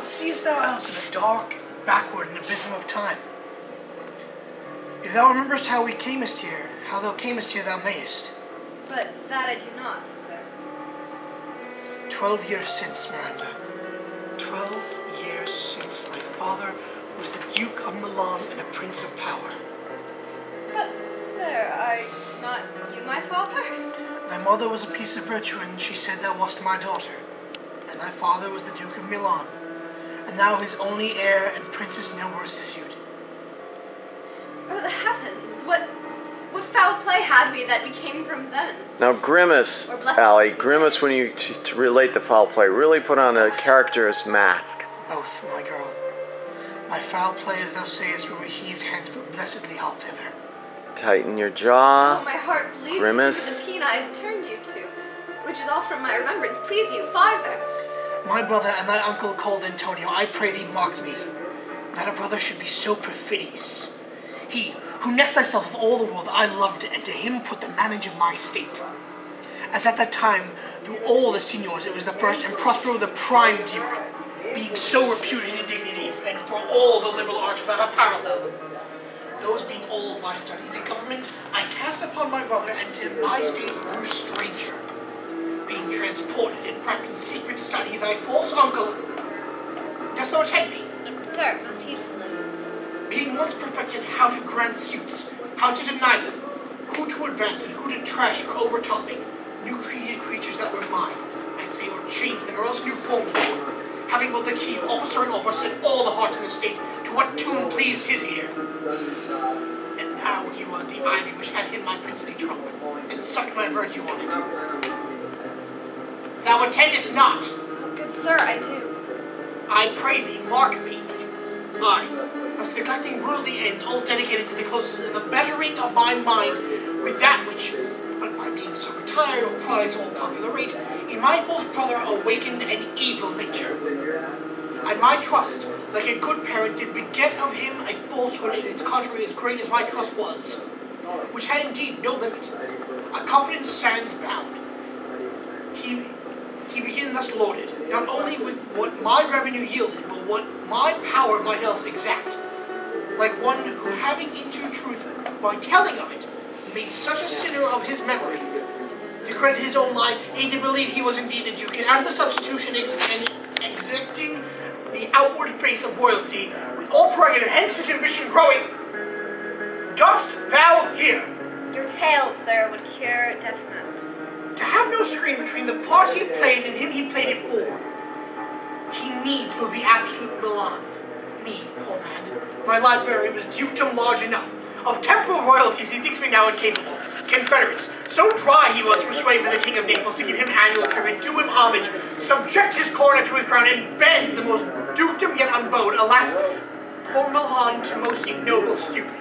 What seest thou else in the dark, backward, and abysm of time? If thou rememberest how we camest here, how thou camest here, thou mayest. But that I do not, sir. 12 years since, Miranda. 12 years since thy father was the Duke of Milan and a prince of power. But, sir, are not you my father? Thy mother was a piece of virtue, and she said thou wast my daughter. And thy father was the Duke of Milan, and thou his only heir and princess no worse issued. Oh, the heavens! What foul play had we that we came from thence? Now, grimace, Allie, grimace when you to relate the foul play. Really put on a character's mask. Both, my girl. My foul play, as thou sayest, were heaved hence, but blessedly helped hither. Tighten your jaw. Oh, my heart bleeds Grimace. for the teen I have turned you to, which is all from my remembrance. Please you, father. My brother and thy uncle called Antonio, I pray thee mark me, that a brother should be so perfidious. He, who next thyself of all the world I loved, and to him put the manage of my state. As at that time, through all the signors, it was the first, and Prospero the prime duke, being so reputed in dignity, and for all the liberal arts without a parallel. Those being all of my study, the government I cast upon my brother, and to my state grew stranger. Being transported and wrapped in secret study, thy false uncle, dost thou attend me? Sir, most heedfully. Being once perfected how to grant suits, how to deny them, who to advance and who to trash for overtopping, new created creatures that were mine, I say, or change them, or else new formed them, having both the key of officer and officer, set all the hearts in the state to what tune pleased his ear. And now he was the ivy which had hit my princely trunk, and sucked my virtue on it. Thou attendest not. Good sir, I do. I pray thee, mark me. I, thus neglecting worldly ends, all dedicated to the closest and the bettering of my mind with that which, but by being so retired or prized all popular rate, in my false brother awakened an evil nature. And my trust, like a good parent, did beget of him a falsehood in its contrary as great as my trust was, which had indeed no limit, a confidence sans bound. He began thus lauded, not only with what my revenue yielded, but what my power might else exact, like one who, having into truth, by telling of it, made such a sinner of his memory. To credit his own lie, he did believe he was indeed the Duke, and after the substitution and exhibiting the outward face of royalty, with all prerogative, hence his ambition growing. Dost thou hear? Your tale, sir, would cure deafness. To have no screen between the part he played and him he played it for. He needs will be absolute Milan. Me, poor man, my library was dukedom large enough. Of temporal royalties he thinks me now incapable. Confederates, so dry he was persuaded by the King of Naples to give him annual tribute, do him homage, subject his coronet to his crown, and bend the most dukedom yet unbowed. Alas, poor Milan to most ignoble stupid.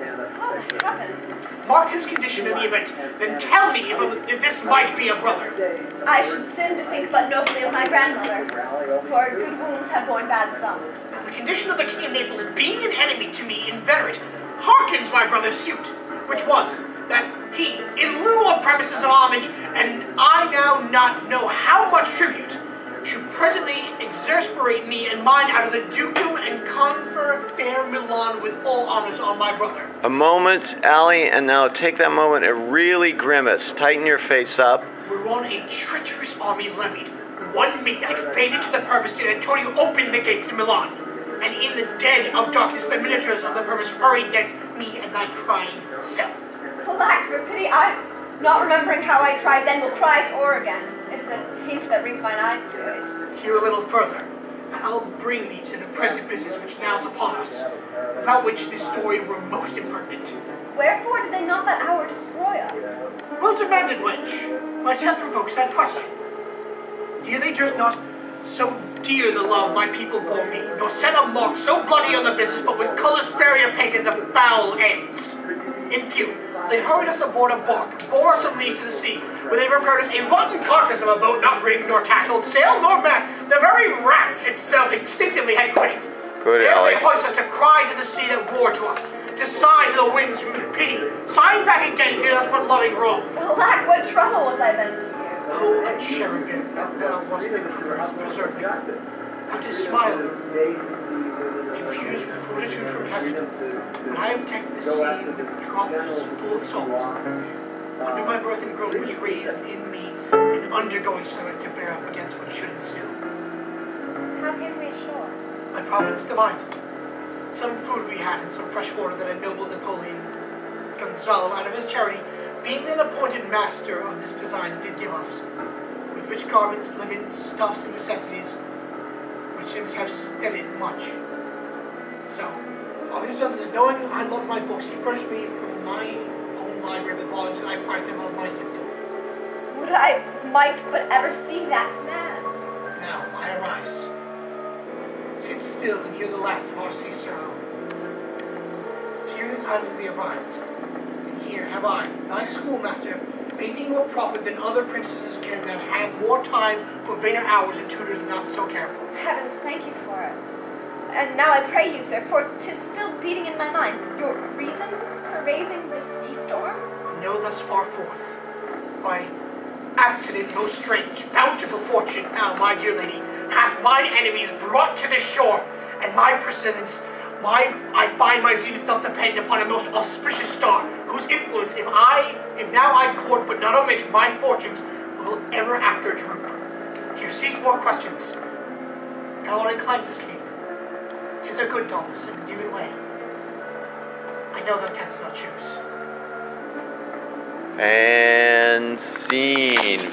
Oh, heavens. Mark his condition in the event, then tell me if this might be a brother. I should sin to think but nobly of my grandmother, for good wounds have borne bad sons. Now the condition of the King of Naples, being an enemy to me inveterate, hearkens my brother's suit, which was, that he, in lieu of premises of homage, and I now not know how much tribute, should presently exasperate me and mine out of the dukedom and confer fair Milan with all honors on my brother. A moment, Allie, and now take that moment and really grimace. Tighten your face up. Whereon a treacherous army levied, one midnight, fated to the purpose, did Antonio open the gates of Milan. And in the dead of darkness, the ministers of the purpose hurried against me and thy crying self. Alack, for pity, I, not remembering how I cried then, will cry it o'er again. It is a hint that brings mine eyes to it. Hear a little further, and I'll bring thee to the present business which now is upon us, without which this story were most impertinent. Wherefore did they not that hour destroy us? Well demanded, wench. My tale provokes that question. Dear they durst not so dear the love my people bore me, nor set a mark so bloody on the business, but with colours fairer painted the foul ends. In few, they hurried us aboard a bark, bore us some leagues to the sea, where they prepared us a rotten carcass of a boat, not rigged nor tackled, sail nor mast. The very rats itself instinctively had quit it. Good, there Allie. they hoist us to cry to the sea that roared to us, to sigh to the winds whose pity, sighing back again, did us but loving wrong. Alack, what trouble was I then to you? Oh, a cherubim that thou wast that preserved me. Thou didst smile, infused with fortitude from heaven, when I have decked the sea with drops full of salt. Under my birth and growth was raised in me an undergoing stomach to bear up against what should ensue. How came we ashore? By providence divine. Some food we had and some fresh water that a noble Napoleon Gonzalo, out of his charity, being then appointed master of this design, did give us, with rich garments, livings, stuffs, and necessities, which since have steadied much. So, all these done is knowing I loved my books, he furnished me from my own library with volumes, and I prized him of my dukedom. Would I might but ever see that man! Now, I arise. Sit still and hear the last of our sea sorrow. Here in this island we arrived, and here have I, thy schoolmaster, made thee more profit than other princesses can that have more time for vainer hours and tutors not so careful. Heavens, thank you for it. And now I pray you, sir, for 'tis still beating in my mind, your reason for raising this sea storm? Know thus far forth, by accident most strange, bountiful fortune now, my dear lady, hath mine enemies brought to this shore, and my precedence, I find my zenith doth depend upon a most auspicious star, whose influence, if now I court but not omit my fortunes, will ever after droop. Here, cease more questions. Thou art inclined to sleep. 'Tis a good dullness, and give it way. I know thou canst not choose. And scene.